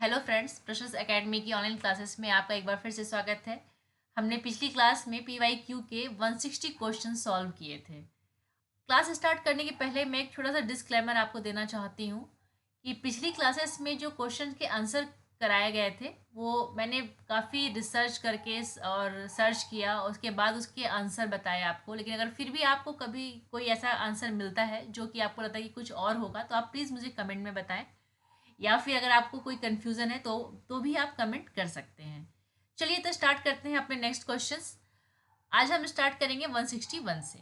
Hello friends, प्रशंस academy की online classes में आपका एक बार फिर से स्वागत है। हमने पिछली क्लास में पीवाईक्यू के 160 क्वेश्चन सॉल्व किए थे। क्लास स्टार्ट करने के पहले मैं एक छोटा सा डिस्क्लेमर आपको देना चाहती हूँ कि पिछली क्लासेस में जो क्वेश्चन के आंसर कराए गए थे वो मैंने काफ़ी रिसर्च करके और सर्च किया, उसके बाद उसके आंसर बताए आपको। लेकिन अगर फिर भी आपको कभी कोई ऐसा आंसर मिलता है जो कि आपको लगता है कि कुछ और होगा, तो आप प्लीज़ मुझे कमेंट में बताएं, या फिर अगर आपको कोई कंफ्यूजन है तो भी आप कमेंट कर सकते हैं। चलिए तो स्टार्ट करते हैं अपने नेक्स्ट क्वेश्चंस। आज हम स्टार्ट करेंगे 161 से।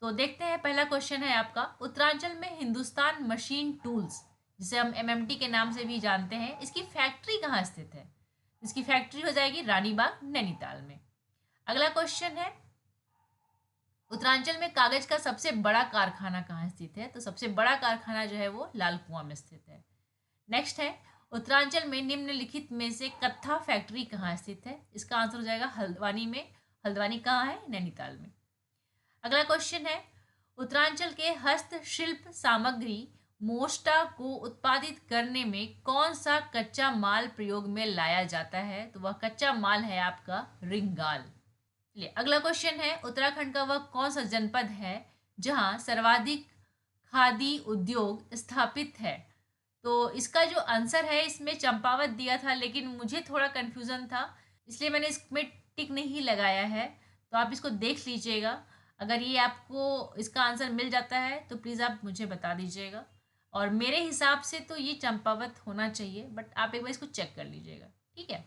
तो देखते हैं, पहला क्वेश्चन है आपका, उत्तरांचल में हिंदुस्तान मशीन टूल्स, जिसे हम एमएमटी के नाम से भी जानते हैं, इसकी फैक्ट्री कहाँ स्थित है? इसकी फैक्ट्री हो जाएगी रानीबाग, नैनीताल में। अगला क्वेश्चन है, उत्तरांचल में कागज का सबसे बड़ा कारखाना कहाँ स्थित है? तो सबसे बड़ा कारखाना जो है वो लाल कुआं में स्थित है। नेक्स्ट है, उत्तरांचल में निम्नलिखित में से कत्था फैक्ट्री कहाँ स्थित है? इसका आंसर हो जाएगा हल्द्वानी में। हल्द्वानी कहाँ है? नैनीताल में। अगला क्वेश्चन है, उत्तरांचल के हस्तशिल्प सामग्री मोस्टा को उत्पादित करने में कौन सा कच्चा माल प्रयोग में लाया जाता है? तो वह कच्चा माल है आपका रिंगाल। चलिए अगला क्वेश्चन है, उत्तराखंड का वह कौन सा जनपद है जहां सर्वाधिक खादी उद्योग स्थापित है? तो इसका जो आंसर है, इसमें चंपावत दिया था, लेकिन मुझे थोड़ा कन्फ्यूज़न था, इसलिए मैंने इसमें टिक नहीं लगाया है। तो आप इसको देख लीजिएगा। अगर ये आपको इसका आंसर मिल जाता है तो प्लीज़ आप मुझे बता दीजिएगा। और मेरे हिसाब से तो ये चंपावत होना चाहिए, बट आप एक बार इसको चेक कर लीजिएगा, ठीक है।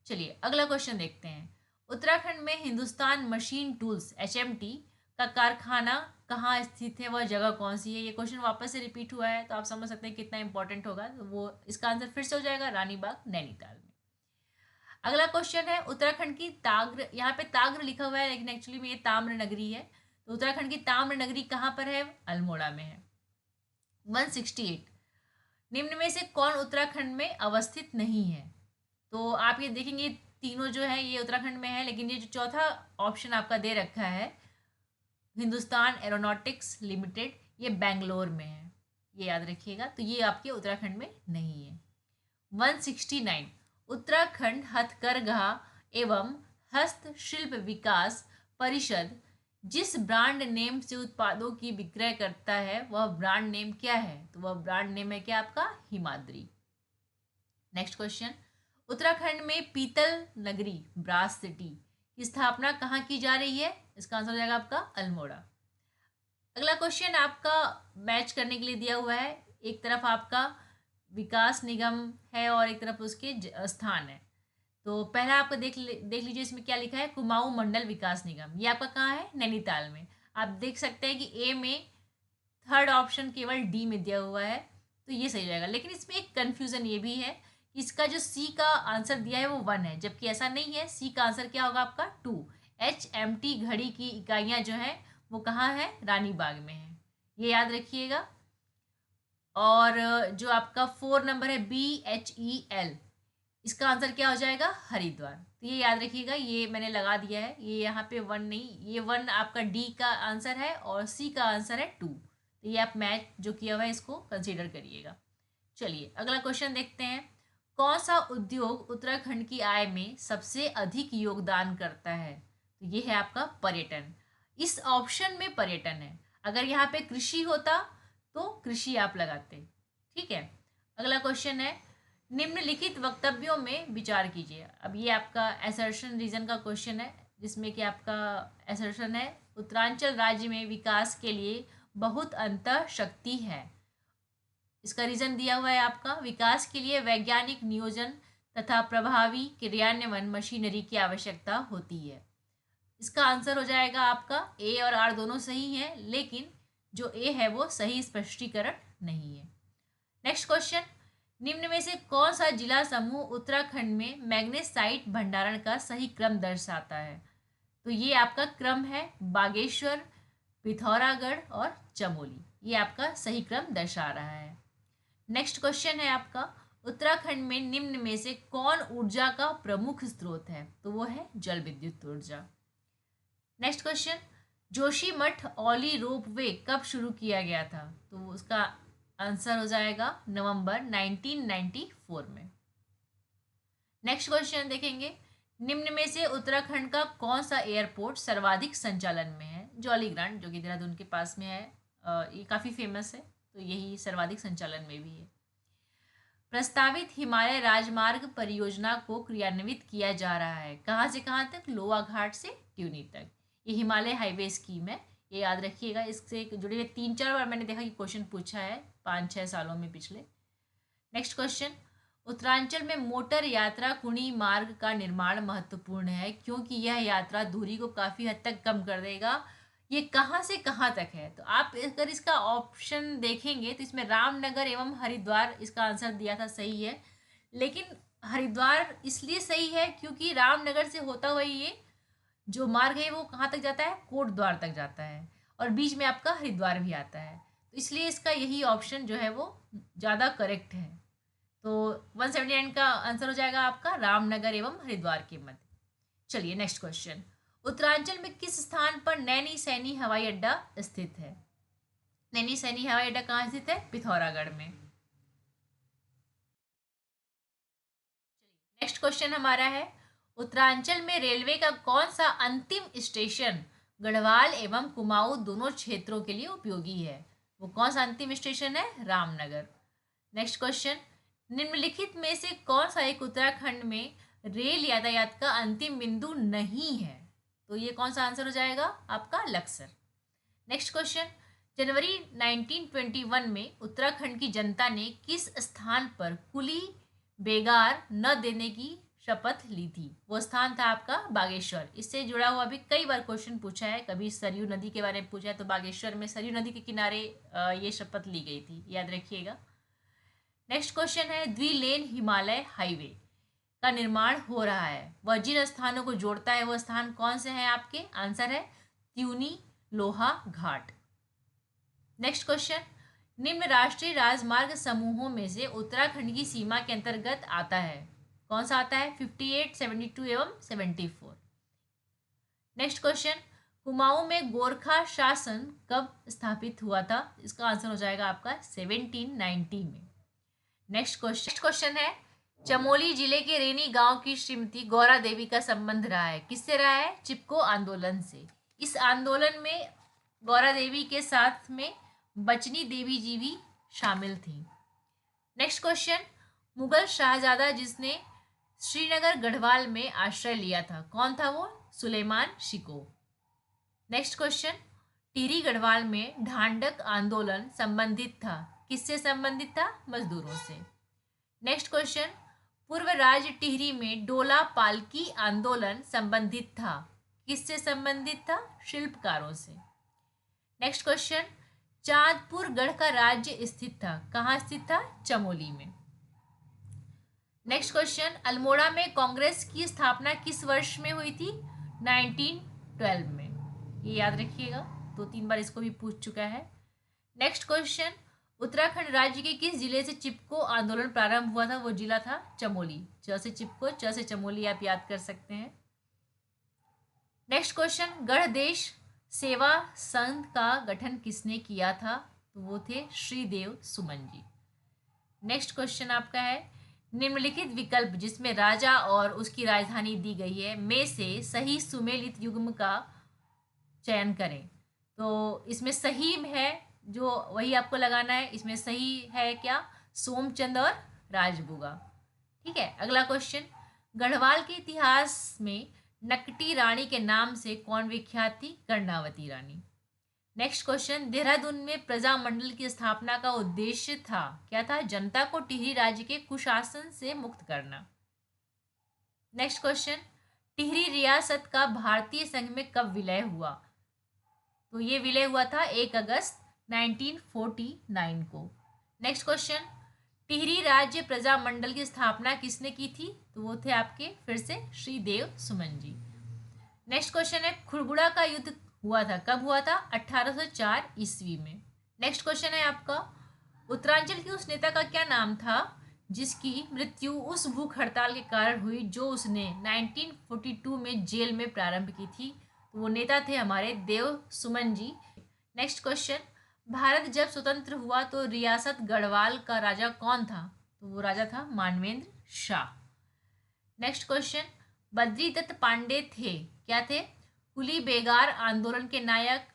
चलिए अगला क्वेश्चन देखते हैं। उत्तराखंड में हिंदुस्तान मशीन टूल्स एचएमटी का कारखाना कहाँ स्थित है, वह जगह कौन सी है? ये क्वेश्चन वापस से रिपीट हुआ है, तो आप समझ सकते हैं कितना इंपॉर्टेंट होगा। तो वो इसका आंसर फिर से हो जाएगा रानीबाग, नैनीताल में। अगला क्वेश्चन है, उत्तराखंड की ताग्र, यहाँ पे ताग्र लिखा हुआ है लेकिन एक्चुअली में ये ताम्र नगरी है। तो उत्तराखंड की ताम्र नगरी कहाँ पर है? अल्मोड़ा में है। 168, निम्न में से कौन उत्तराखंड में अवस्थित नहीं है? तो आप ये देखेंगे तीनों जो है ये उत्तराखंड में है, लेकिन ये जो चौथा ऑप्शन आपका दे रखा है, हिंदुस्तान एरोनॉटिक्स लिमिटेड, ये बेंगलोर में है, ये याद रखिएगा। तो ये आपके उत्तराखंड में नहीं है। 169, उत्तराखंड हथकरघा एवं हस्तशिल्प विकास परिषद जिस ब्रांड नेम से उत्पादों की विक्रय करता है वह ब्रांड नेम क्या है? तो वह ब्रांड नेम है क्या आपका? हिमाद्री। नेक्स्ट क्वेश्चन, उत्तराखंड में पीतल नगरी ब्रास सिटी की स्थापना कहाँ की जा रही है? इसका आंसर हो जाएगा आपका अल्मोड़ा। अगला क्वेश्चन आपका मैच करने के लिए दिया हुआ है, एक तरफ आपका विकास निगम है और एक तरफ उसके स्थान है। तो पहला आपको देख लीजिए, इसमें क्या लिखा है, कुमाऊं मंडल विकास निगम, ये आपका कहाँ है? नैनीताल में। आप देख सकते हैं कि ए में थर्ड ऑप्शन केवल डी में दिया हुआ है, तो ये सही रहेगा। लेकिन इसमें एक कन्फ्यूज़न ये भी है कि इसका जो सी का आंसर दिया है वो 1 है, जबकि ऐसा नहीं है। सी का आंसर क्या होगा आपका? 2। HMT घड़ी की इकाइयाँ जो हैं वो कहाँ है? रानीबाग में है, ये याद रखिएगा। और जो आपका 4 नंबर है BHEL, इसका आंसर क्या हो जाएगा? हरिद्वार। तो ये याद रखिएगा, ये मैंने लगा दिया है, ये यहाँ पे 1 नहीं, ये 1 आपका डी का आंसर है और सी का आंसर है 2। तो ये आप मैच जो किया हुआ है इसको कंसीडर करिएगा। चलिए अगला क्वेश्चन देखते हैं, कौन सा उद्योग उत्तराखंड की आय में सबसे अधिक योगदान करता है? तो ये है आपका पर्यटन। इस ऑप्शन में पर्यटन है, अगर यहाँ पे कृषि होता तो कृषि आप लगाते, ठीक है। अगला क्वेश्चन है, निम्नलिखित वक्तव्यों में विचार कीजिए। अब ये आपका असर्शन रीजन का क्वेश्चन है, जिसमें कि आपका असर्शन है, उत्तरांचल राज्य में विकास के लिए बहुत अंतः शक्ति है। इसका रीजन दिया हुआ है आपका, विकास के लिए वैज्ञानिक नियोजन तथा प्रभावी क्रियान्वयन मशीनरी की आवश्यकता होती है। इसका आंसर हो जाएगा आपका ए और आर दोनों सही हैं, लेकिन जो ए है वो सही स्पष्टीकरण नहीं है। नेक्स्ट क्वेश्चन, निम्न में से कौन सा जिला समूह उत्तराखंड में मैग्नेसाइट भंडारण का सही क्रम दर्शाता है? तो ये आपका क्रम है बागेश्वर, पिथौरागढ़ और चमोली, ये आपका सही क्रम दर्शा रहा है। नेक्स्ट क्वेश्चन है आपका, उत्तराखंड में निम्न में से कौन ऊर्जा का प्रमुख स्रोत है? तो वो है जल विद्युत ऊर्जा। Next question, Joshimath Auli ropeway कब शुरू किया गया था? तो उसका आंसर हो जाएगा नवंबर 1994 में। नेक्स्ट क्वेश्चन देखेंगे, निम्न में से उत्तराखंड का कौन सा एयरपोर्ट सर्वाधिक संचालन में है? जॉलीग्रांट, जो कि देहरादून के पास में है। ये काफ़ी फेमस है, तो यही सर्वाधिक संचालन में भी है। प्रस्तावित हिमालय राजमार्ग परियोजना को क्रियान्वित किया जा रहा है कहाँ से कहाँ तक? लोआ घाट से ट्यूनी तक। ये हिमालय हाईवे स्कीम है, ये याद रखिएगा। इससे जुड़े हुए 3-4 बार मैंने देखा कि क्वेश्चन पूछा है 5-6 सालों में पिछले। नेक्स्ट क्वेश्चन, उत्तरांचल में मोटर यात्रा कुणी मार्ग का निर्माण महत्वपूर्ण है क्योंकि यह यात्रा दूरी को काफ़ी हद तक कम कर देगा। ये कहाँ से कहाँ तक है? तो आप अगर इसका ऑप्शन देखेंगे तो इसमें रामनगर एवं हरिद्वार इसका आंसर दिया था, सही है। लेकिन हरिद्वार इसलिए सही है क्योंकि रामनगर से होता हुआ ये जो मार्ग है वो कहाँ तक जाता है? कोटद्वार तक जाता है, और बीच में आपका हरिद्वार भी आता है, तो इसलिए इसका यही ऑप्शन जो है वो ज़्यादा करेक्ट है। तो 179 का आंसर हो जाएगा आपका रामनगर एवं हरिद्वार के मध्य। चलिए नेक्स्ट क्वेश्चन, उत्तरांचल में किस स्थान पर नैनी सैनी हवाई अड्डा स्थित है? नैनी सैनी हवाई अड्डा कहाँ स्थित है? पिथौरागढ़ में। नेक्स्ट क्वेश्चन हमारा है, उत्तरांचल में रेलवे का कौन सा अंतिम स्टेशन गढ़वाल एवं कुमाऊं दोनों क्षेत्रों के लिए उपयोगी है? वो कौन सा अंतिम स्टेशन है? रामनगर। नेक्स्ट क्वेश्चन, निम्नलिखित में से कौन सा एक उत्तराखंड में रेल यातायात का अंतिम बिंदु नहीं है? तो ये कौन सा आंसर हो जाएगा आपका? लक्सर। नेक्स्ट क्वेश्चन, जनवरी 1921 में उत्तराखंड की जनता ने किस स्थान पर कुली बेगार न देने की शपथ ली थी? वो स्थान था आपका बागेश्वर। इससे जुड़ा हुआ भी कई बार क्वेश्चन पूछा है, कभी सरयू नदी के बारे में पूछा है, तो बागेश्वर में सरयू नदी के किनारे ये शपथ ली गई थी, याद रखिएगा। नेक्स्ट क्वेश्चन है, द्विलेन हिमालय हाईवे का निर्माण हो रहा है, वह जिन स्थानों को जोड़ता है वो स्थान कौन से हैं आपके? आंसर है त्यूनी लोहा घाट। नेक्स्ट क्वेश्चन, निम्न राष्ट्रीय राजमार्ग समूहों में से उत्तराखंड की सीमा के अंतर्गत आता है, कौन सा आता है? 58, 72 एवं 74। नेक्स्ट क्वेश्चन, कुमाऊं में गोरखा शासन कब स्थापित हुआ था? इसका आंसर हो जाएगा आपका 1790 में। नेक्स्ट क्वेश्चन है, चमोली जिले के रेनी गांव की श्रीमती गौरा देवी का संबंध रहा है, किससे रहा है? चिपको आंदोलन से। इस आंदोलन में गौरा देवी के साथ में बचनी देवी जी भी शामिल थी। नेक्स्ट क्वेश्चन, मुगल शाहजादा जिसने श्रीनगर गढ़वाल में आश्रय लिया था, कौन था वो? सुलेमान शिको। नेक्स्ट क्वेश्चन, टिहरी गढ़वाल में ढांडक आंदोलन संबंधित था, किससे संबंधित था? मजदूरों से। नेक्स्ट क्वेश्चन, पूर्व राज्य टिहरी में डोला पालकी आंदोलन संबंधित था, किससे संबंधित था? शिल्पकारों से। नेक्स्ट क्वेश्चन, चांदपुर गढ़ का राज्य स्थित था, कहाँ स्थित था? चमोली में। नेक्स्ट क्वेश्चन, अल्मोड़ा में कांग्रेस की स्थापना किस वर्ष में हुई थी? 1912 में, ये याद रखिएगा, 2-3 बार इसको भी पूछ चुका है। नेक्स्ट क्वेश्चन, उत्तराखंड राज्य के किस जिले से चिपको आंदोलन प्रारंभ हुआ था? वो जिला था चमोली। च से चिपको, च से चमोली आप याद कर सकते हैं। नेक्स्ट क्वेश्चन, गढ़देश सेवा संघ का गठन किसने किया था? तो वो थे श्रीदेव सुमन जी। नेक्स्ट क्वेश्चन आपका है, निम्नलिखित विकल्प जिसमें राजा और उसकी राजधानी दी गई है में से सही सुमेलित युग्म का चयन करें। तो इसमें सही है जो वही आपको लगाना है, इसमें सही है क्या? सोमचंद और राजबुगा। ठीक है, अगला क्वेश्चन, गढ़वाल के इतिहास में नकटी रानी के नाम से कौन विख्यात थी? कर्णावती रानी। नेक्स्ट क्वेश्चन, देहरादून में प्रजामंडल की स्थापना का उद्देश्य था, क्या था? जनता को टिहरी राज्य के कुशासन से मुक्त करना। नेक्स्ट क्वेश्चन, टिहरी रियासत का भारतीय संघ में कब विलय हुआ? तो ये विलय हुआ था 1 अगस्त 1949 को। नेक्स्ट क्वेश्चन, टिहरी राज्य प्रजामंडल की स्थापना किसने की थी? तो वो थे आपके फिर से श्रीदेव सुमन जी। नेक्स्ट क्वेश्चन है, खुरबुड़ा का युद्ध हुआ था, कब हुआ था? 1804 ईस्वी में। नेक्स्ट क्वेश्चन है आपका, उत्तरांचल के उस नेता का क्या नाम था जिसकी मृत्यु उस भूख हड़ताल के कारण हुई जो उसने 1942 में जेल में प्रारंभ की थी? तो वो नेता थे हमारे देव सुमन जी। नेक्स्ट क्वेश्चन, भारत जब स्वतंत्र हुआ तो रियासत गढ़वाल का राजा कौन था? तो वो राजा था मानवेंद्र शाह। नेक्स्ट क्वेश्चन, बद्री दत्त पांडे थे, क्या थे? कुली बेगार आंदोलन के नायक,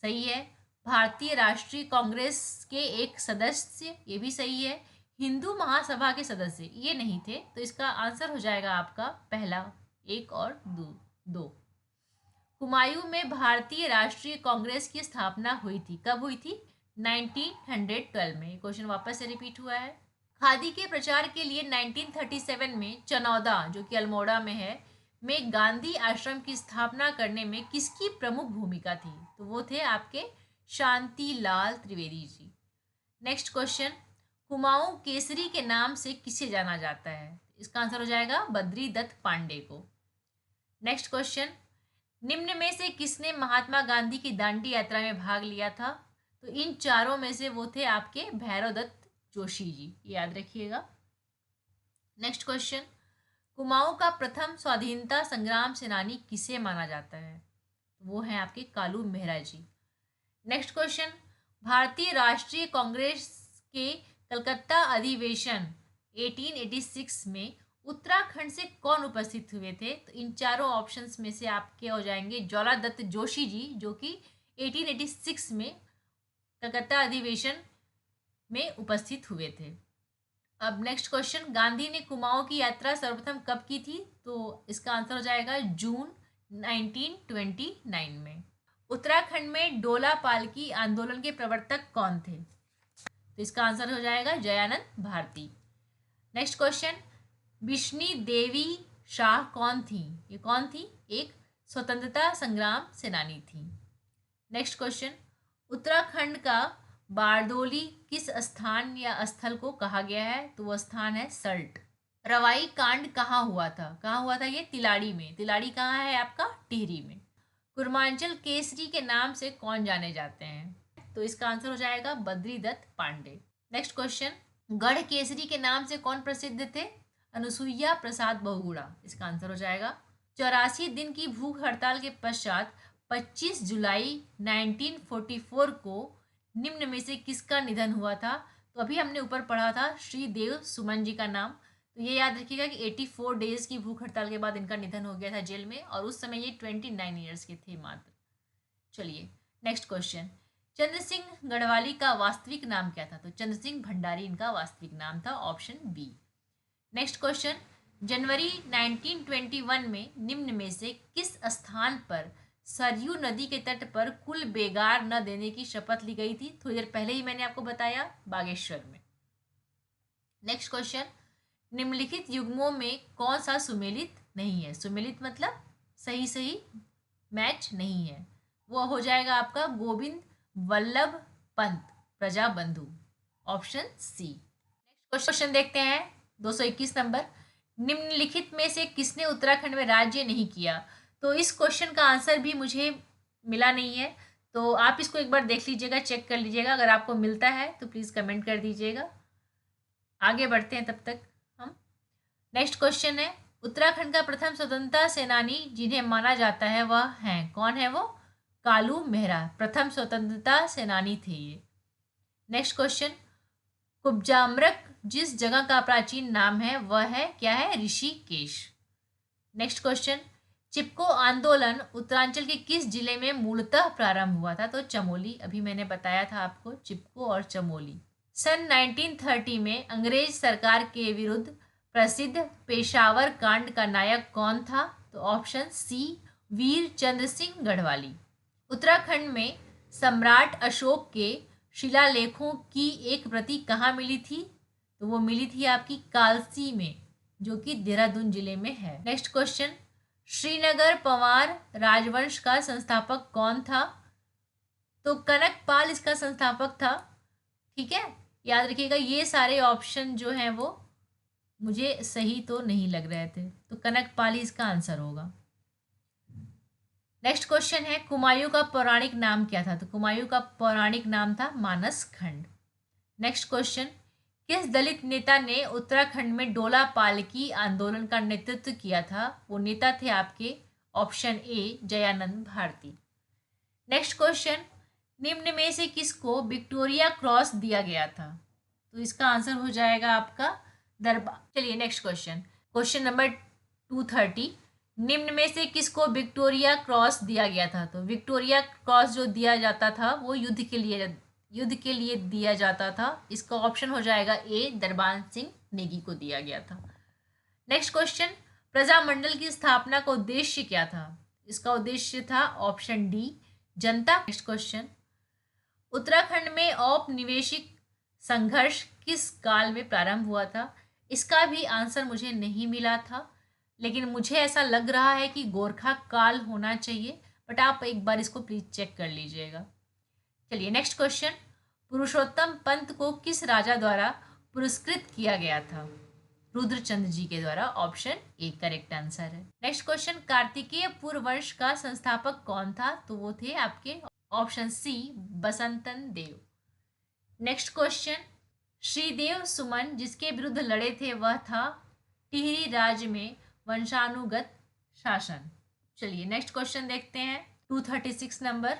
सही है। भारतीय राष्ट्रीय कांग्रेस के एक सदस्य, ये भी सही है। हिंदू महासभा के सदस्य, ये नहीं थे। तो इसका आंसर हो जाएगा आपका पहला, एक और दो। हुमायूं में भारतीय राष्ट्रीय कांग्रेस की स्थापना हुई थी, कब हुई थी? 1912 में। क्वेश्चन वापस से रिपीट हुआ है। खादी के प्रचार के लिए 1937 में चनौदा, जो कि अल्मोड़ा में है, में गांधी आश्रम की स्थापना करने में किसकी प्रमुख भूमिका थी? तो वो थे आपके शांतिलाल त्रिवेदी जी। नेक्स्ट क्वेश्चन, कुमाऊं केसरी के नाम से किसे जाना जाता है? इसका आंसर हो जाएगा बद्री दत्त पांडे को। नेक्स्ट क्वेश्चन, निम्न में से किसने महात्मा गांधी की दांडी यात्रा में भाग लिया था? तो इन चारों में से वो थे आपके भैरव दत्त जोशी जी, याद रखिएगा। नेक्स्ट क्वेश्चन, कुमाऊं का प्रथम स्वाधीनता संग्राम सेनानी किसे माना जाता है? वो हैं आपके कालू मेहरा जी। नेक्स्ट क्वेश्चन, भारतीय राष्ट्रीय कांग्रेस के कलकत्ता अधिवेशन 1886 में उत्तराखंड से कौन उपस्थित हुए थे? तो इन चारों ऑप्शंस में से आपके हो जाएंगे ज्वाला दत्त जोशी जी, जो कि 1886 में कलकत्ता अधिवेशन में उपस्थित हुए थे। अब नेक्स्ट क्वेश्चन, गांधी ने कुमाऊं की यात्रा सर्वप्रथम कब की थी? तो इसका आंसर हो जाएगा जून 1929 में। उत्तराखंड में डोला पालकी आंदोलन के प्रवर्तक कौन थे? तो इसका आंसर हो जाएगा जयानंद भारती। नेक्स्ट क्वेश्चन, बिश्नी देवी शाह कौन थी? ये कौन थी? एक स्वतंत्रता संग्राम सेनानी थी। नेक्स्ट क्वेश्चन, उत्तराखंड का बारदोली किस स्थान या स्थल को कहा गया है? तो वो स्थान है सल्ट। रवाई कांड कहाँ हुआ था? कहाँ हुआ था? ये तिलाड़ी में। तिलाड़ी कहाँ है आपका? टिहरी में। कुर्मांचल केसरी के नाम से कौन जाने जाते हैं? तो इसका आंसर हो जाएगा बद्री दत्त पांडे। नेक्स्ट क्वेश्चन, गढ़ केसरी के नाम से कौन प्रसिद्ध थे? अनुसुईया प्रसाद बहुगुणा। इसका आंसर हो जाएगा। 84 दिन की भूख हड़ताल के पश्चात 25 जुलाई 1944 को निम्न में से किसका निधन हुआ था? तो अभी हमने ऊपर पढ़ा था श्रीदेव सुमन जी का नाम। तो ये याद रखिएगा कि 84 डेज की भूख हड़ताल के बाद इनका निधन हो गया था जेल में, और उस समय ये 29 ईयर्स के थे मात्र। चलिए नेक्स्ट क्वेश्चन, चंद्र सिंह गढ़वाली का वास्तविक नाम क्या था? तो चंद्र सिंह भंडारी इनका वास्तविक नाम था, ऑप्शन बी। नेक्स्ट क्वेश्चन, जनवरी 1921 में निम्न में से किस स्थान पर सरयू नदी के तट पर कुल बेगार न देने की शपथ ली गई थी? थोड़ी देर पहले ही मैंने आपको बताया, बागेश्वर में। नेक्स्ट क्वेश्चन, निम्नलिखित युग्मों में कौन सा सुमेलित नहीं है? सुमेलित मतलब सही सही मैच नहीं है। वो हो जाएगा आपका Govind Vallabh Pant Prajabandhu, option C. Next question देखते हैं 221 नंबर, निम्नलिखित में से किसने उत्तराखंड में राज्य नहीं किया? तो इस क्वेश्चन का आंसर भी मुझे मिला नहीं है, तो आप इसको एक बार देख लीजिएगा, चेक कर लीजिएगा। अगर आपको मिलता है तो प्लीज़ कमेंट कर दीजिएगा। आगे बढ़ते हैं तब तक हम। नेक्स्ट क्वेश्चन है, उत्तराखंड का प्रथम स्वतंत्रता सेनानी जिन्हें माना जाता है वह हैं, कौन है वो? कालू मेहरा प्रथम स्वतंत्रता सेनानी थे ये। नेक्स्ट क्वेश्चन, कुब्जामरक जिस जगह का प्राचीन नाम है वह है, क्या है? ऋषिकेश। नेक्स्ट क्वेश्चन, चिपको आंदोलन उत्तरांचल के किस जिले में मूलतः प्रारंभ हुआ था? तो चमोली, अभी मैंने बताया था आपको, चिपको और चमोली। सन 1930 में अंग्रेज सरकार के विरुद्ध प्रसिद्ध पेशावर कांड का नायक कौन था? तो ऑप्शन सी, वीर चंद्र सिंह गढ़वाली। उत्तराखंड में सम्राट अशोक के शिलालेखों की एक प्रति कहाँ मिली थी? तो वो मिली थी आपकी कालसी में, जो कि देहरादून जिले में है। नेक्स्ट क्वेश्चन, श्रीनगर पंवार राजवंश का संस्थापक कौन था? तो कनकपाल इसका संस्थापक था। ठीक है, याद रखिएगा ये सारे ऑप्शन जो हैं वो मुझे सही तो नहीं लग रहे थे, तो कनकपाल ही इसका आंसर होगा। नेक्स्ट क्वेश्चन है, कुमायूं का पौराणिक नाम क्या था? तो कुमायूं का पौराणिक नाम था मानस खंड। नेक्स्ट क्वेश्चन, किस दलित नेता ने उत्तराखंड में डोला पालकी आंदोलन का नेतृत्व किया था? वो नेता थे आपके option A, Jayanand Bharati. Next question, निम्न में से किसको विक्टोरिया क्रॉस दिया गया था? तो इसका आंसर हो जाएगा आपका दरबार। चलिए नेक्स्ट क्वेश्चन, क्वेश्चन नंबर 230 निम्न में से किसको विक्टोरिया क्रॉस दिया गया था? तो विक्टोरिया क्रॉस जो दिया जाता था वो युद्ध के लिए दिया जाता था। इसका ऑप्शन हो जाएगा ए, दरबान सिंह नेगी को दिया गया था। नेक्स्ट क्वेश्चन, प्रजामंडल की स्थापना का उद्देश्य क्या था? इसका उद्देश्य था ऑप्शन डी, जनता। नेक्स्ट क्वेश्चन, उत्तराखंड में औपनिवेशिक संघर्ष किस काल में प्रारंभ हुआ था? इसका भी आंसर मुझे नहीं मिला था, लेकिन मुझे ऐसा लग रहा है कि गोरखा काल होना चाहिए, बट आप एक बार इसको प्लीज चेक कर लीजिएगा। चलिए नेक्स्ट क्वेश्चन, पुरुषोत्तम पंत को किस राजा द्वारा पुरस्कृत किया गया था? रुद्रचंद जी के द्वारा। ऑप्शन ए करेक्ट आंसर है। नेक्स्ट क्वेश्चन, कार्तिकेय पुरवंश का संस्थापक कौन था? तो वो थे आपके ऑप्शन सी, बसंतन देव। नेक्स्ट क्वेश्चन, श्रीदेव सुमन जिसके विरुद्ध लड़े थे वह था टिहरी राज्य में वंशानुगत शासन। चलिए नेक्स्ट क्वेश्चन देखते हैं। 236 नंबर,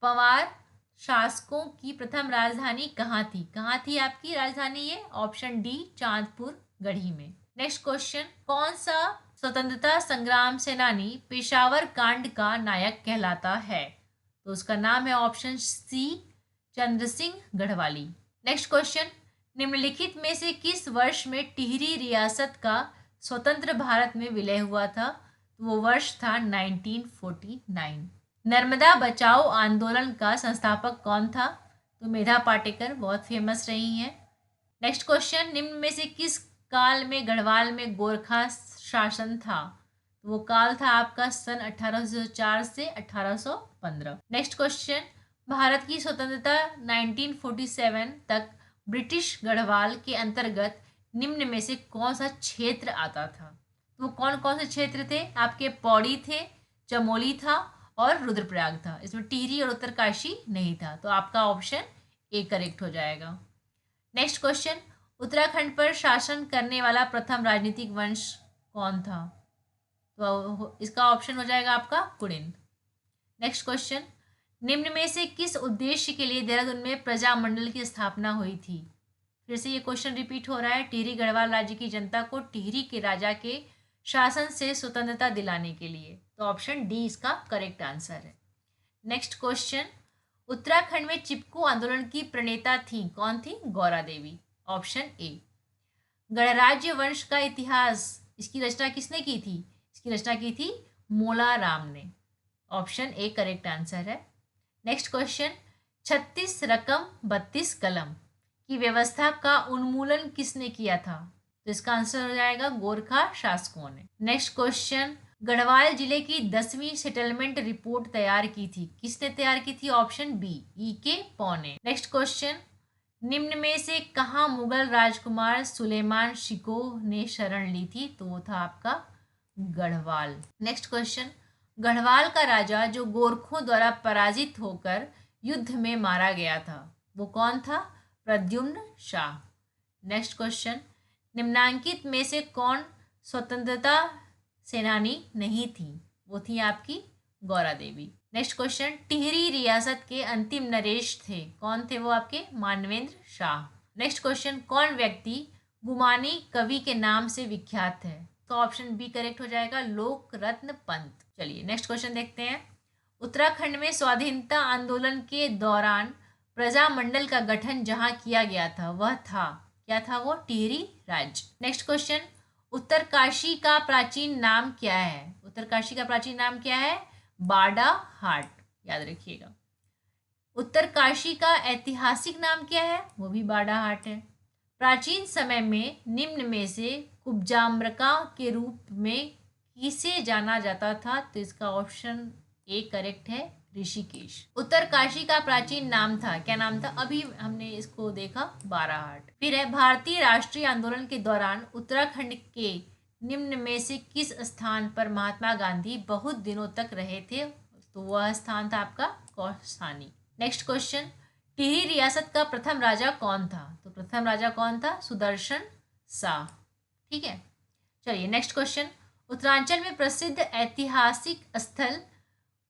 पंवार शासकों की प्रथम राजधानी कहाँ थी? कहाँ थी आपकी राजधानी? ये ऑप्शन डी, चांदपुर गढ़ी में। नेक्स्ट क्वेश्चन, कौन सा स्वतंत्रता संग्राम सेनानी पेशावर कांड का नायक कहलाता है? तो उसका नाम है ऑप्शन सी, चंद्र सिंह गढ़वाली। नेक्स्ट क्वेश्चन, निम्नलिखित में से किस वर्ष में टिहरी रियासत का स्वतंत्र भारत में विलय हुआ था? तो वो वर्ष था 1949। नर्मदा बचाओ आंदोलन का संस्थापक कौन था? तो मेधा पाटेकर बहुत फेमस रही हैं। नेक्स्ट क्वेश्चन, निम्न में से किस काल में गढ़वाल में गोरखा शासन था? तो वो काल था आपका सन 1804 से 1815। नेक्स्ट क्वेश्चन, भारत की स्वतंत्रता 1947 तक ब्रिटिश गढ़वाल के अंतर्गत निम्न में से कौन सा क्षेत्र आता था? तो वो कौन कौन से क्षेत्र थे आपके? पौड़ी थे, चमोली था और रुद्रप्रयाग था। इसमें टिहरी और उत्तरकाशी नहीं था, तो आपका ऑप्शन ए करेक्ट हो जाएगा। नेक्स्ट क्वेश्चन, उत्तराखंड पर शासन करने वाला प्रथम राजनीतिक वंश कौन था? तो इसका ऑप्शन हो जाएगा आपका कुड़िन। नेक्स्ट क्वेश्चन, निम्न में से किस उद्देश्य के लिए देहरादून में प्रजामंडल की स्थापना हुई थी? फिर से ये क्वेश्चन रिपीट हो रहा है। टिहरी गढ़वाल राज्य की जनता को टिहरी के राजा के शासन से स्वतंत्रता दिलाने के लिए। तो ऑप्शन डी इसका करेक्ट आंसर है। नेक्स्ट क्वेश्चन, उत्तराखंड में चिपकू आंदोलन की प्रणेता थी कौन थी? गौरा देवी। Option A. गणराज्य वंश का इतिहास, इसकी रचना किसने की थी? इसकी रचना की थी मोला राम ने। ऑप्शन ए करेक्ट आंसर है। नेक्स्ट क्वेश्चन, 36 रकम 32 कलम की व्यवस्था का उन्मूलन किसने किया था? तो इसका आंसर हो जाएगा गोरखा शासकों ने। नेक्स्ट क्वेश्चन, गढ़वाल जिले की 10वीं सेटलमेंट रिपोर्ट तैयार की थी किसने तैयार की थी? ऑप्शन बी, ई के पॉ ने। नेक्स्ट क्वेश्चन, निम्न में से कहाँ मुगल राजकुमार सुलेमान शिको ने शरण ली थी? तो वो था आपका गढ़वाल। नेक्स्ट क्वेश्चन, गढ़वाल का राजा जो गोरखों द्वारा पराजित होकर युद्ध में मारा गया था वो कौन था? प्रद्युम्न शाह। नेक्स्ट क्वेश्चन, निम्नांकित में से कौन स्वतंत्रता सेनानी नहीं थी? वो थी आपकी गौरा देवी। नेक्स्ट क्वेश्चन, टिहरी रियासत के अंतिम नरेश थे कौन थे? वो आपके मानवेंद्र शाह। नेक्स्ट क्वेश्चन, कौन व्यक्ति गुमानी कवि के नाम से विख्यात है? तो ऑप्शन बी करेक्ट हो जाएगा, लोक रत्न पंत। चलिए नेक्स्ट क्वेश्चन देखते हैं। उत्तराखंड में स्वाधीनता आंदोलन के दौरान प्रजामंडल का गठन जहां किया गया था वह था क्या था? वो टिहरी राज्य। नेक्स्ट क्वेश्चन, उत्तरकाशी का प्राचीन नाम क्या है? उत्तरकाशी का प्राचीन नाम क्या है? बाड़ा हाट, याद रखिएगा। उत्तरकाशी का ऐतिहासिक नाम क्या है? वो भी बाड़ा हाट है। प्राचीन समय में निम्न में से कुब्जाम्रका के रूप में किसे जाना जाता था? तो इसका ऑप्शन ए करेक्ट है, ऋषिकेश। उत्तरकाशी का प्राचीन नाम था, क्या नाम था? अभी हमने इसको देखा, बाराहाट। फिर है, भारतीय राष्ट्रीय आंदोलन के दौरान उत्तराखंड के निम्न में से किस स्थान पर महात्मा गांधी बहुत दिनों तक रहे थे? तो वह स्थान था आपका कौसानी। नेक्स्ट क्वेश्चन, टिहरी रियासत का प्रथम राजा कौन था? तो प्रथम राजा कौन था? सुदर्शन शाह। ठीक है, चलिए नेक्स्ट क्वेश्चन, उत्तरांचल में प्रसिद्ध ऐतिहासिक स्थल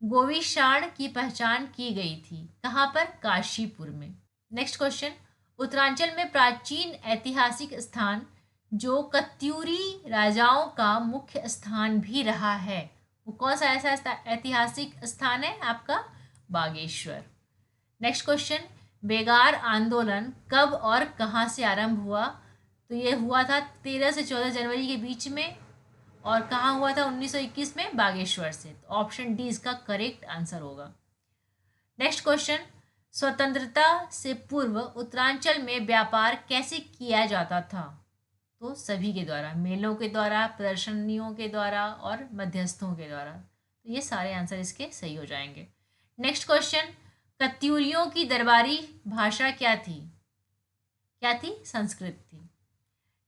गोविशाण की पहचान की गई थी कहाँ पर? काशीपुर में। नेक्स्ट क्वेश्चन, उत्तरांचल में प्राचीन ऐतिहासिक स्थान जो कत्यूरी राजाओं का मुख्य स्थान भी रहा है, वो कौन सा ऐसा ऐतिहासिक स्थान है आपका? बागेश्वर। नेक्स्ट क्वेश्चन, बेगार आंदोलन कब और कहाँ से आरंभ हुआ? तो ये हुआ था 13 से 14 जनवरी के बीच में, और कहाँ हुआ था? 1921 में बागेश्वर से। तो ऑप्शन डी इसका करेक्ट आंसर होगा। नेक्स्ट क्वेश्चन, स्वतंत्रता से पूर्व उत्तरांचल में व्यापार कैसे किया जाता था? तो सभी के द्वारा, मेलों के द्वारा, प्रदर्शनियों के द्वारा और मध्यस्थों के द्वारा। तो ये सारे आंसर इसके सही हो जाएंगे। नेक्स्ट क्वेश्चन, कत्यूरियों की दरबारी भाषा क्या थी? क्या थी? संस्कृत थी।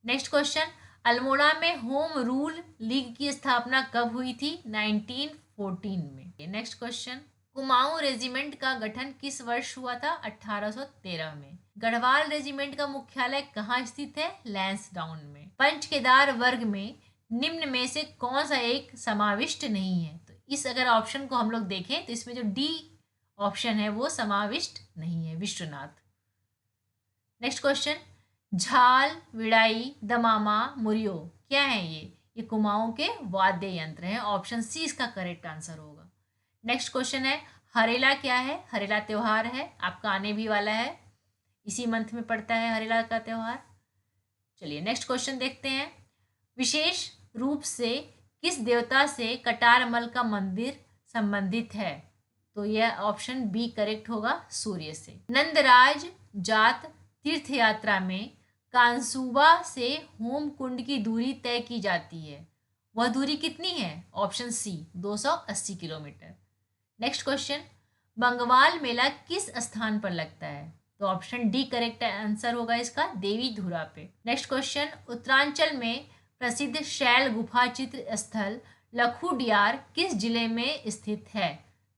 नेक्स्ट क्वेश्चन, अल्मोड़ा में होम रूल लीग की स्थापना कब हुई थी? 1914 में। नेक्स्ट क्वेश्चन, कुमाऊं रेजिमेंट का गठन किस वर्ष हुआ था? 1813 में। गढ़वाल रेजिमेंट का मुख्यालय कहाँ स्थित है? लैंसडाउन में। पंचकेदार वर्ग में निम्न में से कौन सा एक समाविष्ट नहीं है? तो इस अगर ऑप्शन को हम लोग देखें तो इसमें जो डी ऑप्शन है वो समाविष्ट नहीं है, विश्वनाथ। नेक्स्ट क्वेश्चन, झाल, विड़ाई, दमामा, मुरियो क्या है? ये कुमाऊं के वाद्य यंत्र हैं। ऑप्शन सी इसका करेक्ट आंसर होगा। नेक्स्ट क्वेश्चन है, हरेला क्या है? हरेला त्योहार है, आपका आने भी वाला है, इसी मंथ में पड़ता है हरेला का त्योहार। चलिए नेक्स्ट क्वेश्चन देखते हैं, विशेष रूप से किस देवता से कटारमल का मंदिर संबंधित है? तो यह ऑप्शन बी करेक्ट होगा, सूर्य से। नंदराज जात तीर्थ यात्रा में कांसूबा से होम कुंड की दूरी तय की जाती है, वह दूरी कितनी है? Option C 280 kilometre. Next question, Bagwal मेला किस स्थान पर लगता है? तो ऑप्शन डी करेक्ट आंसर होगा इसका, देवी धुरा पे। नेक्स्ट क्वेश्चन, उत्तरांचल में प्रसिद्ध शैल गुफा चित्र स्थल लखुडियार किस जिले में स्थित है?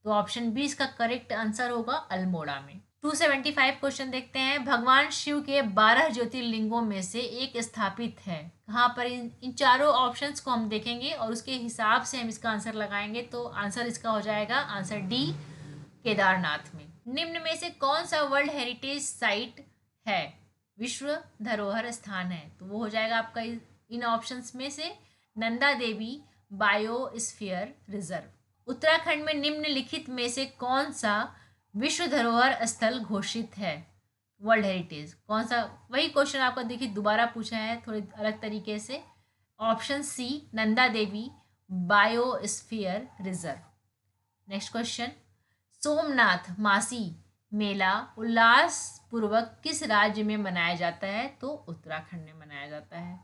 तो ऑप्शन बी इसका करेक्ट आंसर होगा, अल्मोड़ा में। 275 क्वेश्चन देखते हैं, भगवान शिव के 12 ज्योतिर्लिंगों में से एक स्थापित है कहाँ पर? इन चारों ऑप्शंस को हम देखेंगे और उसके हिसाब से हम इसका आंसर लगाएंगे। तो आंसर इसका हो जाएगा आंसर डी, केदारनाथ में। निम्न में से कौन सा वर्ल्ड हेरिटेज साइट है, विश्व धरोहर स्थान है? तो वो हो जाएगा आपका इन ऑप्शंस में से नंदा देवी बायोस्फीयर रिजर्व। उत्तराखंड में निम्नलिखित में से कौन सा विश्व धरोहर स्थल घोषित है, वर्ल्ड हेरिटेज? कौन सा? वही क्वेश्चन आपका देखिए दोबारा पूछा है थोड़ी अलग तरीके से। Option C Nanda Devi biosphere reserve. Next question, Somnath Masi मेला उल्लास पूर्वक किस राज्य में मनाया जाता है? तो उत्तराखंड में मनाया जाता है।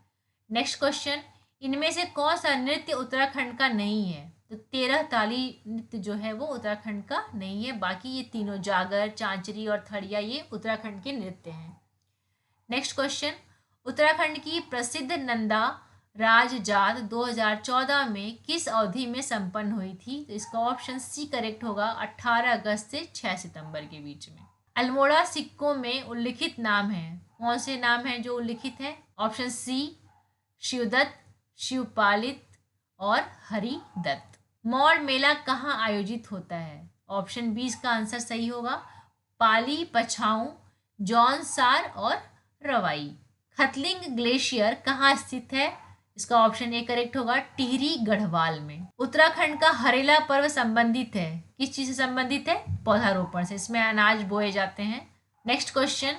नेक्स्ट क्वेश्चन, इनमें से कौन सा नृत्य उत्तराखंड का नहीं है? तो 13 ताली नृत्य जो है वो उत्तराखंड का नहीं है, बाकी ये तीनों जागर, चांचरी और थड़िया ये उत्तराखंड के नृत्य हैं। नेक्स्ट क्वेश्चन, उत्तराखंड की प्रसिद्ध नंदा राज जात 2014 में किस अवधि में संपन्न हुई थी? तो इसका ऑप्शन सी करेक्ट होगा, 18 अगस्त से 6 सितंबर के बीच में। अल्मोड़ा सिक्कों में उल्लिखित नाम है, कौन से नाम हैं जो उल्लिखित हैं? ऑप्शन सी शिवदत्त, शिवपालित और हरिदत्त। मौड़ मेला कहाँ आयोजित होता है? ऑप्शन बी इसका आंसर सही होगा, पाली, पछाऊ, जौनसार और रवाई। खतलिंग ग्लेशियर कहाँ स्थित है? इसका ऑप्शन ए करेक्ट होगा, टिहरी गढ़वाल में। उत्तराखंड का हरेला पर्व संबंधित है, किस चीज से संबंधित है? पौधारोपण से, इसमें अनाज बोए जाते हैं। नेक्स्ट क्वेश्चन,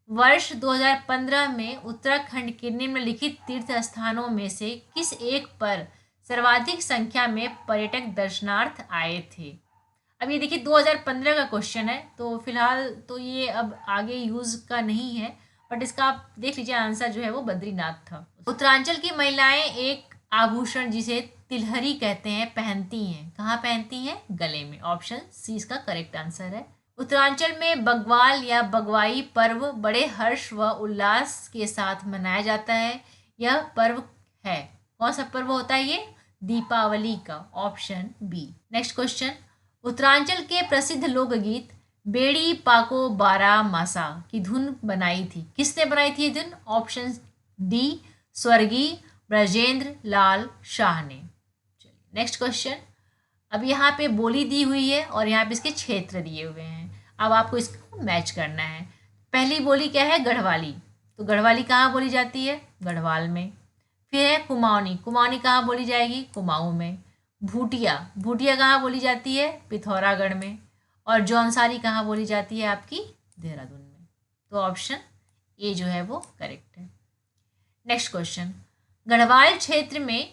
वर्ष 2015 में उत्तराखंड के निम्नलिखित तीर्थ स्थानों में से किस एक पर सर्वाधिक संख्या में पर्यटक दर्शनार्थ आए थे? अब ये देखिए 2015 का क्वेश्चन है, तो फिलहाल तो ये अब आगे यूज का नहीं है, बट इसका आप देख लीजिए आंसर जो है वो बद्रीनाथ था। उत्तरांचल की महिलाएं एक आभूषण जिसे तिलहरी कहते हैं पहनती हैं, कहाँ पहनती हैं? गले में। ऑप्शन सी इसका करेक्ट आंसर है। उत्तरांचल में बग्वाल या बगवाई पर्व बड़े हर्ष व उल्लास के साथ मनाया जाता है, यह पर्व है, कौन सा पर्व होता है ये? दीपावली का। Option B. Next question, Uttaranchal के प्रसिद्ध लोकगीत बेड़ी पाको बारा मासा की धुन बनाई थी, किसने बनाई थी ये धुन? ऑप्शन डी स्वर्गीय ब्रजेंद्र लाल शाह ने। चलिए नेक्स्ट क्वेश्चन, अब यहाँ पे बोली दी हुई है और यहाँ पे इसके क्षेत्र दिए हुए हैं, अब आपको इसको मैच करना है। पहली बोली क्या है? गढ़वाली, तो गढ़वाली कहाँ बोली जाती है? गढ़वाल में। फिर है कुमाऊनी, कुमाऊनी कहाँ बोली जाएगी? कुमाऊं में। भूटिया, भूटिया कहाँ बोली जाती है? पिथौरागढ़ में। और जौनसारी कहाँ बोली जाती है? आपकी देहरादून में। तो ऑप्शन ए जो है वो करेक्ट है। नेक्स्ट क्वेश्चन, गढ़वाल क्षेत्र में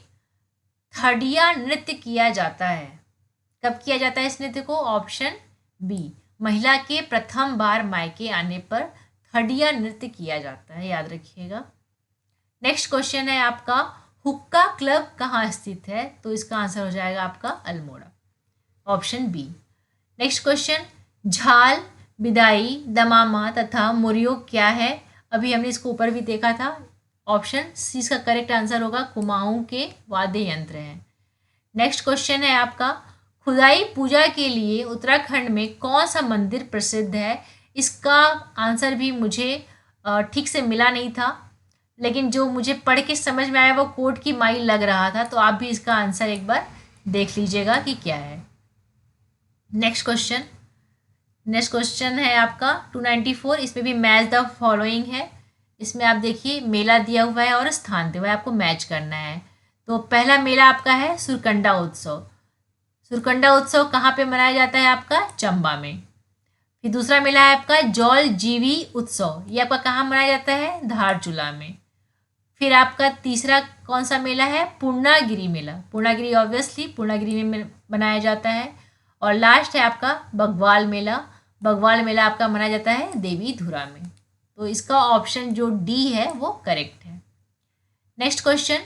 थड़िया नृत्य किया जाता है। कब किया जाता है इस नृत्य को? ऑप्शन बी, महिला के प्रथम बार मायके आने पर थड़िया नृत्य किया जाता है, याद रखिएगा। नेक्स्ट क्वेश्चन है आपका, हुक्का क्लब कहाँ स्थित है? तो इसका आंसर हो जाएगा आपका Almora, option B. Next question, झाल, बिदाई, दमामा तथा मुरियो क्या है? अभी हमने इसको ऊपर भी देखा था। ऑप्शन सी इसका करेक्ट आंसर होगा, कुमाऊं के वाद्य यंत्र हैं। नेक्स्ट क्वेश्चन है आपका, खुदाई पूजा के लिए उत्तराखंड में कौन सा मंदिर प्रसिद्ध है? इसका आंसर भी मुझे ठीक से मिला नहीं था, लेकिन जो मुझे पढ़ के समझ में आया वो कोट की माई लग रहा था, तो आप भी इसका आंसर एक बार देख लीजिएगा कि क्या है। नेक्स्ट क्वेश्चन है आपका 294, इसमें भी मैच द फॉलोइंग है। इसमें आप देखिए मेला दिया हुआ है और स्थान दिया हुआ है, आपको मैच करना है। तो पहला मेला आपका है सुरकंडा उत्सव। सुरकंडा उत्सव कहाँ पे मनाया जाता है? आपका चंबा में। फिर दूसरा मेला है आपका जौल जीवी उत्सव, ये आपका कहाँ मनाया जाता है? धारचूला में। फिर आपका तीसरा कौन सा मेला है? पूर्णागिरी मेला। पूर्णागिरी ऑब्वियसली पूर्णागिरी में मनाया जाता है। और लास्ट है आपका बग्वाल मेला। बग्वाल मेला आपका मनाया जाता है देवी धुरा में। तो इसका ऑप्शन जो डी है वो करेक्ट है। नेक्स्ट क्वेश्चन,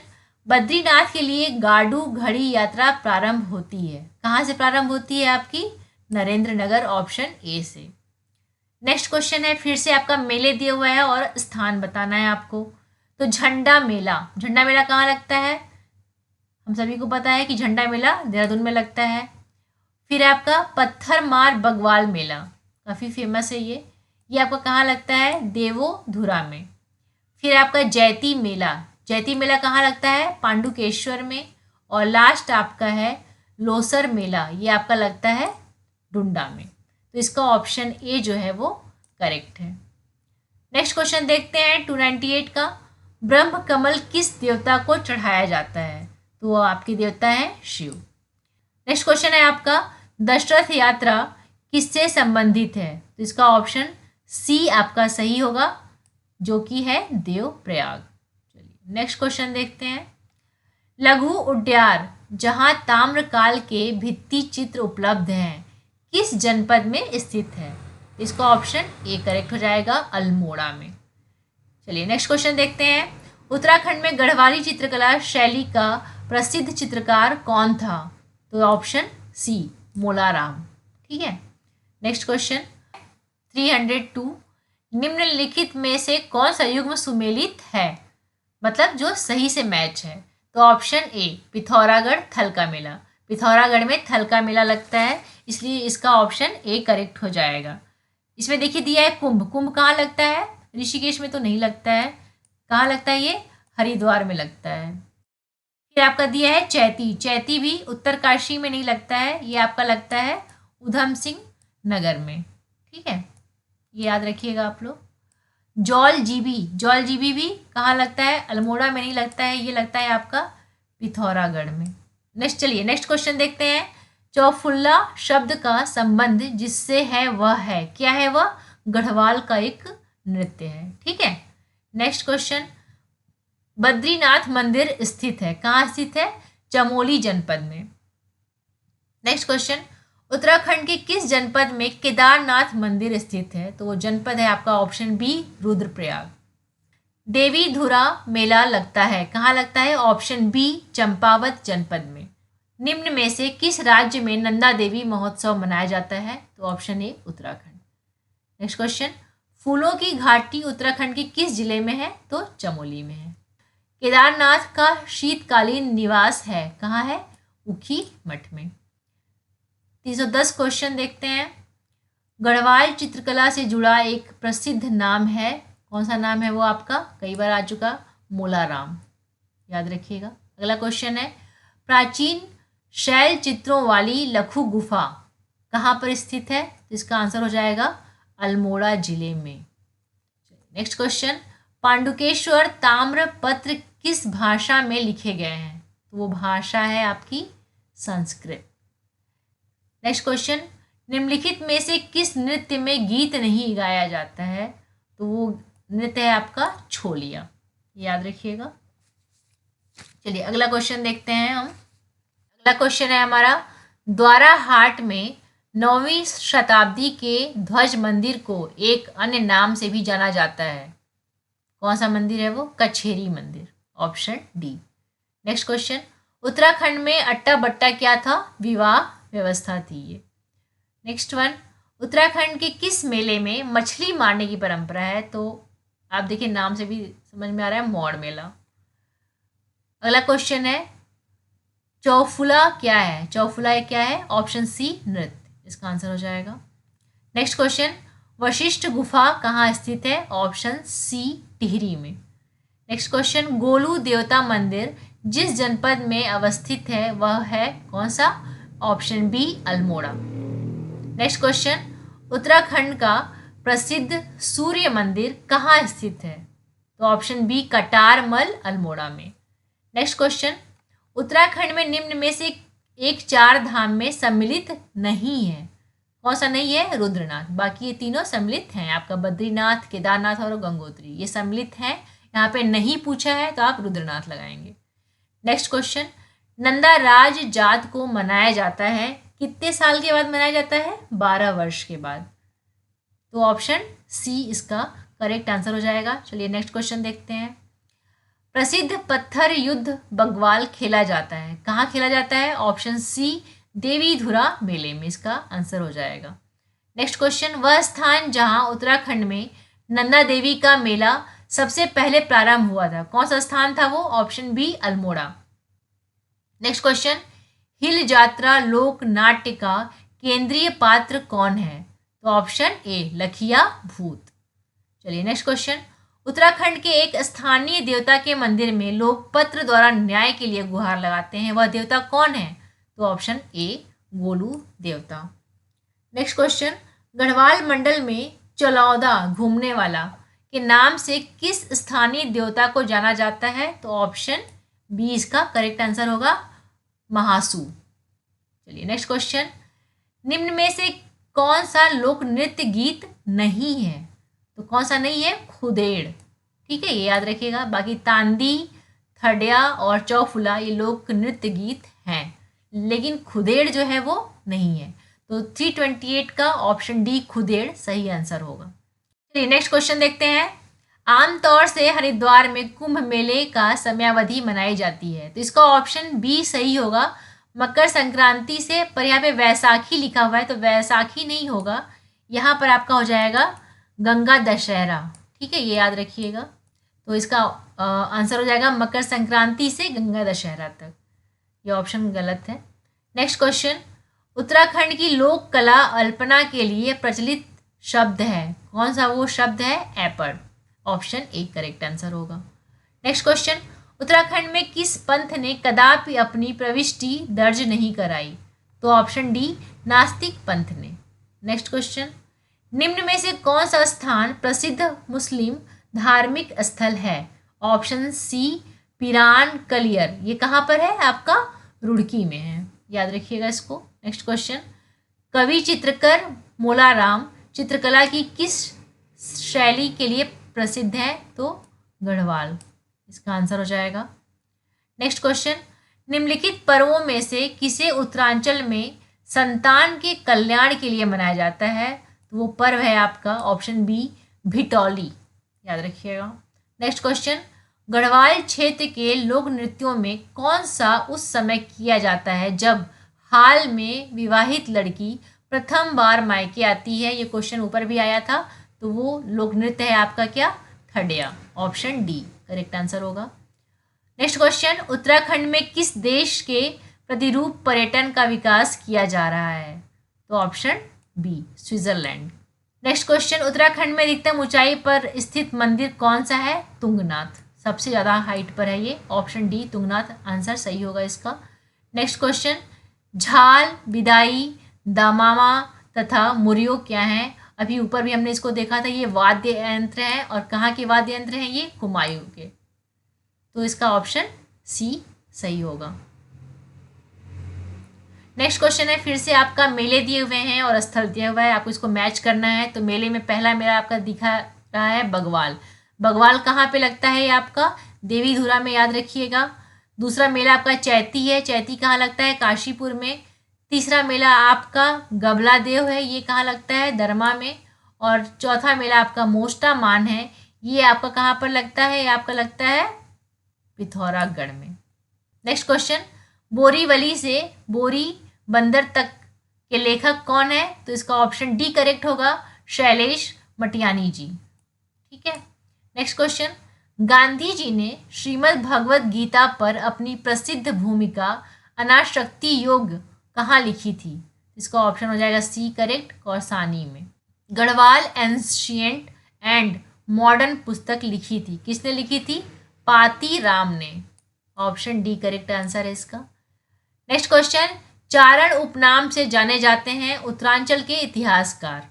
बद्रीनाथ के लिए गाडू घड़ी यात्रा प्रारंभ होती है, कहाँ से प्रारंभ होती है? आपकी नरेंद्र नगर, ऑप्शन ए से। नेक्स्ट क्वेश्चन है, फिर से आपका मेले दिया हुआ है और स्थान बताना है आपको। तो झंडा मेला, झंडा मेला कहाँ लगता है? हम सभी को पता है कि झंडा मेला देहरादून में लगता है। फिर आपका पत्थर मार बग्वाल मेला, काफ़ी फेमस है ये आपका कहाँ लगता है? देवो धुरा में। फिर आपका जैती मेला, जैती मेला कहाँ लगता है? पांडुकेश्वर में। और लास्ट आपका है लोसर मेला, ये आपका लगता है डुंडा में। तो इसका ऑप्शन ए जो है वो करेक्ट है। नेक्स्ट क्वेश्चन देखते हैं 298 का, ब्रह्म कमल किस देवता को चढ़ाया जाता है? तो वो आपके देवता है शिव। नेक्स्ट क्वेश्चन है आपका, दशरथ यात्रा किससे संबंधित है? तो इसका ऑप्शन सी आपका सही होगा, जो कि है देवप्रयाग। चलिए नेक्स्ट क्वेश्चन देखते हैं, लघु उड्यार जहां ताम्रकाल के भित्ति चित्र उपलब्ध हैं किस जनपद में स्थित है? इसका ऑप्शन ए करेक्ट हो जाएगा, अल्मोड़ा में। चलिए नेक्स्ट क्वेश्चन देखते हैं, उत्तराखंड में गढ़वाली चित्रकला शैली का प्रसिद्ध चित्रकार कौन था? तो ऑप्शन सी मोलाराम। ठीक है। नेक्स्ट क्वेश्चन 302, निम्नलिखित में से कौन सा युग्म सुमेलित है, मतलब जो सही से मैच है? तो ऑप्शन ए पिथौरागढ़ थल का मेला, पिथौरागढ़ में थल का मेला लगता है, इसलिए इसका ऑप्शन ए करेक्ट हो जाएगा। इसमें देखिए दिया है कुंभ, कुंभ कहाँ लगता है? ऋषिकेश में तो नहीं लगता है, कहाँ लगता है? ये हरिद्वार में लगता है। फिर आपका दिया है चैती, चैती भी उत्तरकाशी में नहीं लगता है, ये आपका लगता है उधम सिंह नगर में। ठीक है, ये याद रखिएगा आप लोग। जौल जीबी, जौल जीबी भी कहाँ लगता है? अल्मोड़ा में नहीं लगता है, ये लगता है आपका पिथौरागढ़ में। नेक्स्ट चलिए नेक्स्ट क्वेश्चन देखते हैं, चौफुल्ला शब्द का संबंध जिससे है वह है, क्या है वह? गढ़वाल का एक नृत्य है। ठीक है। नेक्स्ट क्वेश्चन, बद्रीनाथ मंदिर स्थित है, कहाँ स्थित है? चमोली जनपद में। नेक्स्ट क्वेश्चन, उत्तराखंड के किस जनपद में केदारनाथ मंदिर स्थित है? तो वो जनपद है आपका ऑप्शन बी रुद्रप्रयाग। देवी धुरा मेला लगता है, कहाँ लगता है? ऑप्शन बी चंपावत जनपद में। निम्न में से किस राज्य में नंदा देवी महोत्सव मनाया जाता है? तो option A Uttarakhand. Next question, फूलों की घाटी उत्तराखंड के किस जिले में है? तो चमोली में है। केदारनाथ का शीतकालीन निवास है, कहाँ है? उखी मठ में। 310 क्वेश्चन देखते हैं, गढ़वाल चित्रकला से जुड़ा एक प्रसिद्ध नाम है, कौन सा नाम है वो आपका? कई बार आ चुका, मोलाराम, याद रखिएगा। अगला क्वेश्चन है, प्राचीन शैल चित्रों वाली लखू गुफा कहाँ पर स्थित है? इसका आंसर हो जाएगा अल्मोड़ा जिले में। नेक्स्ट क्वेश्चन, पांडुकेश्वर ताम्रपत्र किस भाषा में लिखे गए हैं? तो वो भाषा है आपकी संस्कृत। नेक्स्ट क्वेश्चन, निम्नलिखित में से किस नृत्य में गीत नहीं गाया जाता है? तो वो नृत्य है आपका छोलिया, याद रखिएगा। चलिए अगला क्वेश्चन देखते हैं हम। अगला क्वेश्चन है हमारा, द्वारा हाट में 9वीं शताब्दी के ध्वज मंदिर को एक अन्य नाम से भी जाना जाता है। कौन सा मंदिर है वो? कछेरी मंदिर, option D. Next question, Uttarakhand में अट्टा बट्टा क्या था? विवाह व्यवस्था थी ये। नेक्स्ट वन, उत्तराखंड के किस मेले में मछली मारने की परंपरा है? तो आप देखिए नाम से भी समझ में आ रहा है, मौड़ मेला। अगला क्वेश्चन है, चौफुला क्या है? चौफुला क्या है? ऑप्शन सी नृत्य, इसका आंसर हो जाएगा। नेक्स्ट क्वेश्चन, वशिष्ठ गुफा कहाँ स्थित है? ऑप्शन सी टिहरी में। नेक्स्ट क्वेश्चन, गोलू देवता मंदिर जिस जनपद में अवस्थित है वह है कौन सा? Option B Almora. Next question, Uttarakhand का प्रसिद्ध सूर्य मंदिर कहाँ स्थित है? तो ऑप्शन बी कटारमल अल्मोड़ा में। नेक्स्ट क्वेश्चन, उत्तराखंड में निम्न में से एक 4 धाम में सम्मिलित नहीं है। कौन सा नहीं है? रुद्रनाथ। बाकी ये तीनों सम्मिलित हैं, आपका बद्रीनाथ, केदारनाथ और गंगोत्री, ये सम्मिलित हैं। यहाँ पे नहीं पूछा है तो आप रुद्रनाथ लगाएंगे। नेक्स्ट क्वेश्चन, नंदा राज जात को मनाया जाता है कितने साल के बाद मनाया जाता है? 12 वर्ष के बाद। तो ऑप्शन सी इसका करेक्ट आंसर हो जाएगा। चलिए नेक्स्ट क्वेश्चन देखते हैं। प्रसिद्ध पत्थर युद्ध बग्वाल खेला जाता है, कहाँ खेला जाता है? ऑप्शन सी देवीधुरा मेले में, इसका आंसर हो जाएगा। नेक्स्ट क्वेश्चन, वह स्थान जहाँ उत्तराखंड में नंदा देवी का मेला सबसे पहले प्रारंभ हुआ था, कौन सा स्थान था वो? Option B Almora. Next question, Hill Jatra लोक नाट्य का केंद्रीय पात्र कौन है? तो ऑप्शन ए लखिया भूत। चलिए नेक्स्ट क्वेश्चन, उत्तराखंड के एक स्थानीय देवता के मंदिर में लोग पत्र द्वारा न्याय के लिए गुहार लगाते हैं, वह देवता कौन है? तो ऑप्शन ए गोलू देवता। नेक्स्ट क्वेश्चन, गढ़वाल मंडल में चलौदा घूमने वाला के नाम से किस स्थानीय देवता को जाना जाता है? तो ऑप्शन बी इसका करेक्ट आंसर होगा, महासू। चलिए नेक्स्ट क्वेश्चन, निम्न में से कौन सा लोक नृत्य गीत नहीं है? तो कौन सा नहीं है? खुदेड़। ठीक है, ये याद रखिएगा। बाकी तांदी, थडिया और चौफुला ये लोक नृत्य गीत हैं, लेकिन खुदेड़ जो है वो नहीं है। तो 328 का ऑप्शन डी खुदेड़ सही आंसर होगा। चलिए नेक्स्ट क्वेश्चन देखते हैं। आमतौर से हरिद्वार में कुंभ मेले का समयावधि मनाई जाती है, तो इसका ऑप्शन बी सही होगा, मकर संक्रांति से। पर यहाँ पे वैसाखी लिखा हुआ है तो वैसाखी नहीं होगा, यहाँ पर आपका हो जाएगा गंगा दशहरा। ठीक है, ये याद रखिएगा। तो इसका आंसर हो जाएगा मकर संक्रांति से गंगा दशहरा तक, ये ऑप्शन गलत है। नेक्स्ट क्वेश्चन, उत्तराखंड की लोक कला अल्पना के लिए प्रचलित शब्द है, कौन सा वो शब्द है? एपड़, ऑप्शन ए करेक्ट आंसर होगा। नेक्स्ट क्वेश्चन, उत्तराखंड में किस पंथ ने कदापि अपनी प्रविष्टि दर्ज नहीं कराई? तो ऑप्शन डी नास्तिक पंथ ने। नेक्स्ट क्वेश्चन, निम्न में से कौन सा स्थान प्रसिद्ध मुस्लिम धार्मिक स्थल है? ऑप्शन सी पिरान कलियर, ये कहाँ पर है? आपका रुड़की में है, याद रखिएगा इसको। नेक्स्ट क्वेश्चन, कवि चित्रकर मोलाराम चित्रकला की किस शैली के लिए प्रसिद्ध है? तो गढ़वाल, इसका आंसर हो जाएगा। नेक्स्ट क्वेश्चन, निम्नलिखित पर्वों में से किसे उत्तरांचल में संतान के कल्याण के लिए मनाया जाता है? तो वो पर्व है आपका ऑप्शन बी भिटौली, याद रखिएगा। नेक्स्ट क्वेश्चन, गढ़वाल क्षेत्र के लोक नृत्यों में कौन सा उस समय किया जाता है जब हाल में विवाहित लड़की प्रथम बार मायके आती है? ये क्वेश्चन ऊपर भी आया था। तो वो लोक नृत्य है आपका क्या? थडिया, ऑप्शन डी करेक्ट आंसर होगा। नेक्स्ट क्वेश्चन, उत्तराखंड में किस देश के प्रतिरूप पर्यटन का विकास किया जा रहा है? तो option B Switzerland. Next question, Uttarakhand में अधिकतम ऊंचाई पर स्थित मंदिर कौन सा है? तुंगनाथ, सबसे ज़्यादा हाइट पर है ये, ऑप्शन डी तुंगनाथ आंसर सही होगा इसका। नेक्स्ट क्वेश्चन, झाल, बिदाई, दामामा तथा मुरियो क्या हैं? अभी ऊपर भी हमने इसको देखा था, ये वाद्य यंत्र है और कहाँ के वाद्य यंत्र हैं ये? हुमायूं के। तो इसका ऑप्शन सी सही होगा। नेक्स्ट क्वेश्चन है, फिर से आपका मेले दिए हुए हैं और स्थल दिया हुआ है, आपको इसको मैच करना है। तो मेले में पहला मेला आपका दिखा रहा है बगवाल। बगवाल कहाँ पे लगता है? ये आपका देवीधुरा में, याद रखिएगा। दूसरा मेला आपका चैती है, चैती कहाँ लगता है? काशीपुर में। तीसरा मेला आपका गबला देव है, ये कहाँ लगता है? दरमा में। और चौथा मेला आपका मोष्टा मान है, ये आपका कहाँ पर लगता है? ये आपका लगता है पिथौरागढ़ में। नेक्स्ट क्वेश्चन, बोरीवली से बोरी बंदर तक के लेखक कौन है? तो इसका ऑप्शन डी करेक्ट होगा, शैलेश मटियानी जी। ठीक है। नेक्स्ट क्वेश्चन, गांधी जी ने श्रीमद् भगवत गीता पर अपनी प्रसिद्ध भूमिका अनाशक्ति योग कहाँ लिखी थी? इसका ऑप्शन हो जाएगा सी करेक्ट, कौसानी में। गढ़वाल एंशिएंट एंड मॉडर्न पुस्तक लिखी थी, किसने लिखी थी? पाती राम ने। ऑप्शन डी करेक्ट आंसर है इसका। नेक्स्ट क्वेश्चन, चारण उपनाम से जाने जाते हैं उत्तरांचल के इतिहासकार,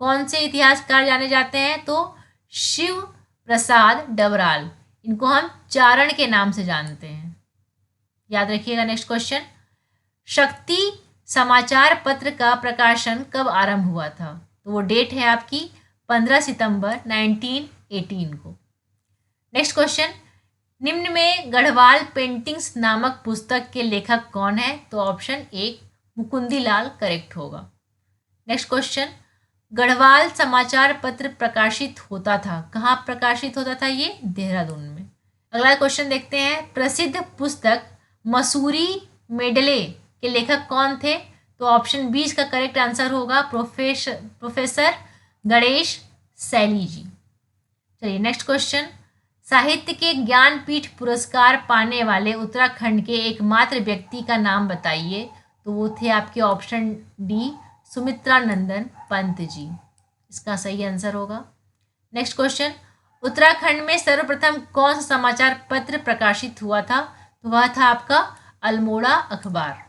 कौन से इतिहासकार जाने जाते हैं? तो शिव प्रसाद डबराल, इनको हम चारण के नाम से जानते हैं, याद रखिएगा। नेक्स्ट क्वेश्चन, शक्ति समाचार पत्र का प्रकाशन कब आरंभ हुआ था? तो वो डेट है आपकी 15 सितंबर 1918 को। नेक्स्ट क्वेश्चन, निम्न में गढ़वाल पेंटिंग्स नामक पुस्तक के लेखक कौन है? तो ऑप्शन ए मुकुंदीलाल करेक्ट होगा। नेक्स्ट क्वेश्चन, गढ़वाल समाचार पत्र प्रकाशित होता था, कहाँ प्रकाशित होता था? ये देहरादून में। अगला क्वेश्चन देखते हैं, प्रसिद्ध पुस्तक मसूरी मेडले के लेखक कौन थे? तो ऑप्शन बी इसका करेक्ट आंसर होगा, प्रोफेसर गणेश सैली जी। चलिए नेक्स्ट क्वेश्चन, साहित्य के ज्ञानपीठ पुरस्कार पाने वाले उत्तराखंड के एकमात्र व्यक्ति का नाम बताइए। तो वो थे आपके ऑप्शन डी सुमित्रानंदन पंत जी, इसका सही आंसर होगा। नेक्स्ट क्वेश्चन, उत्तराखंड में सर्वप्रथम कौन सा समाचार पत्र प्रकाशित हुआ था? तो वह था आपका अल्मोड़ा अखबार।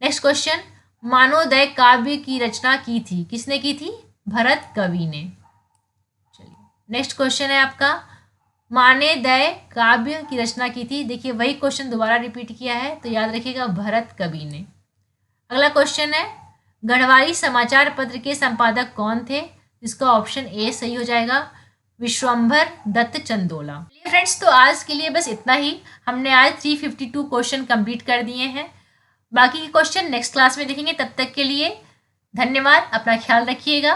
नेक्स्ट क्वेश्चन, मानवोदय काव्य की रचना की थी, किसने की थी? भरत कवि ने। चलिए नेक्स्ट क्वेश्चन है आपका, मानवोदय काव्य की रचना की थी, देखिए वही क्वेश्चन दोबारा रिपीट किया है, तो याद रखिएगा भरत कवि ने। अगला क्वेश्चन है, गढ़वाली समाचार पत्र के संपादक कौन थे? इसका ऑप्शन ए सही हो जाएगा, विश्वंभर दत्त चंदोला। फ्रेंड्स, तो आज के लिए बस इतना ही। हमने आज 352 क्वेश्चन कंप्लीट कर दिए हैं, बाकी के क्वेश्चन नेक्स्ट क्लास में देखेंगे। तब तक के लिए धन्यवाद, अपना ख्याल रखिएगा।